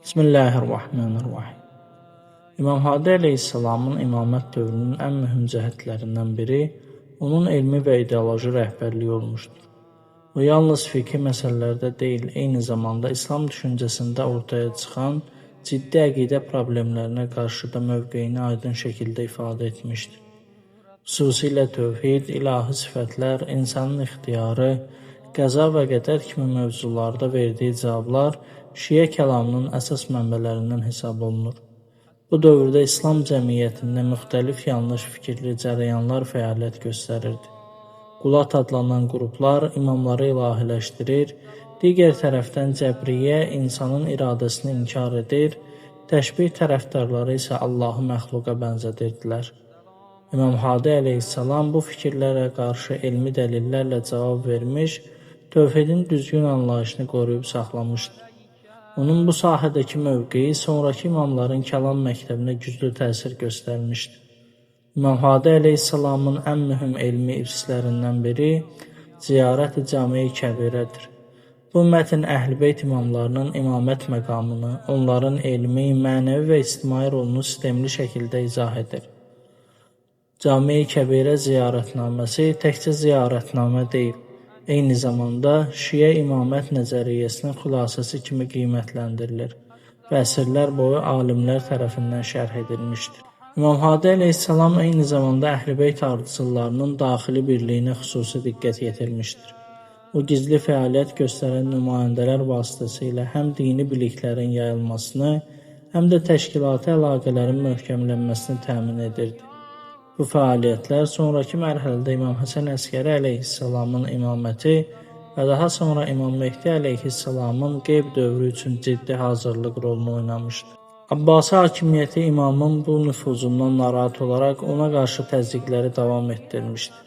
Bismillahirrahmanirrahim. İmam Hadi əleyhissalamın imamət dövrünün ən mühüm cəhətlərindən biri onun elmi və ideoloji rəhbərliyi olmuşdur. O yalnız fiqhi məsələlərdə deyil, eyni zamanda İslam düşüncəsində ortaya çıxan ciddi əqidə problemlərinə qarşı da mövqeyini aydın şəkildə ifadə etmişdir. Xüsusilə tövhid, ilahi sifətlər, insanın ixtiyarı, qəza və qədər kimi mövzularda verdiyi cavablar Şiə kəlamının əsas mənbələrindən hesab olunur. Bu dövrdə İslam cəmiyyətində müxtəlif yanlış fikirli cərəyanlar fəaliyyət göstərirdi. Qulat adlanan qruplar imamları ilahiləşdirir, digər tərəfdən Cəbriyyə insanın iradəsini inkar edir, təşbih tərəfdarları isə Allahı məxluqa bənzədirdilər. İmam Hadi əleyhissalam bu fikirlərə qarşı elmi dəlillərlə cavab vermiş, tövhidin düzgün anlayışını qoruyub saxlamışdır. Onun bu sahədəki mövqeyi sonraki imamların kəlam məktəbinə güclü təsir göstərmişdir. İmam Hadi əleyhissalamın ən mühüm elmi irslərindən biri Ziyarət-i Cami-i Kəbirədir. Bu mətn Əhl-Beyt imamlarının imamət məqamını, onların elmi, mənəvi və ictimai rolunu sistemli şəkildə izah edir. Cami-i Kəbirə ziyarətnaməsi təkcə ziyarətnamə deyil, eyni zamanda Şiə imamət nəzəriyyəsinin xülasəsi kimi qiymətləndirilir və əsrlər boyu alimlər tərəfindən şərh edilmişdir. İmam Hadi əleyhissalam eyni zamanda Əhl-Beyt ardıcıllarının daxili birliyinə xüsusi diqqət yetirmişdir. O gizli fəaliyyət göstərən nümayəndələr vasitəsilə həm dini biliklərin yayılmasını, həm də təşkilati əlaqələrin möhkəmlənməsini təmin edirdi. Bu fəaliyyətlər sonraki mərhələdə İmam Həsən Əskəri əleyhissalamın imaməti və daha sonra İmam Mehdi əleyhissalamın qeyb dövrü üçün ciddi hazırlıq rolunu oynamışdır. Abbasi hakimiyyəti imamın bu nüfuzundan narahat olaraq ona qarşı təzyiqləri davam etdirmişdir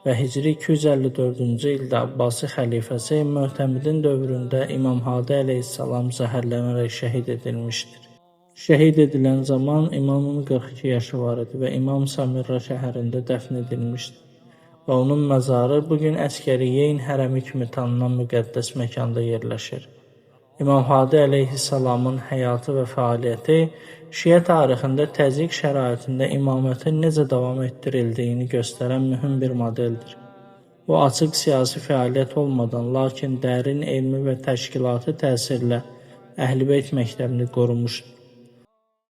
və Hicri 254-cü ildə Abbasi xəlifəsi Möhtəmidin dövründə İmam Hadi əleyhissalam zəhərlənərək şəhid edilmişdir. Şəhid edilən zaman imamın 42 yaşı var idi və İmam Samirra şəhərində dəfn edilmişdi və onun məzarı bugün Əskəriyyeyn hərəmi kimi tanınan müqəddəs məkanda yerləşir. İmam Hadi əleyhissalamın həyatı və fəaliyyəti Şiə tarixində təzyiq şəraitində imamətin necə davam etdirildiyini göstərən mühüm bir modeldir. Bu açıq siyasi fəaliyyət olmadan, lakin dərin elmi və təşkilati təsirlə Əhl-Beyt məktəbini qorumuşdur.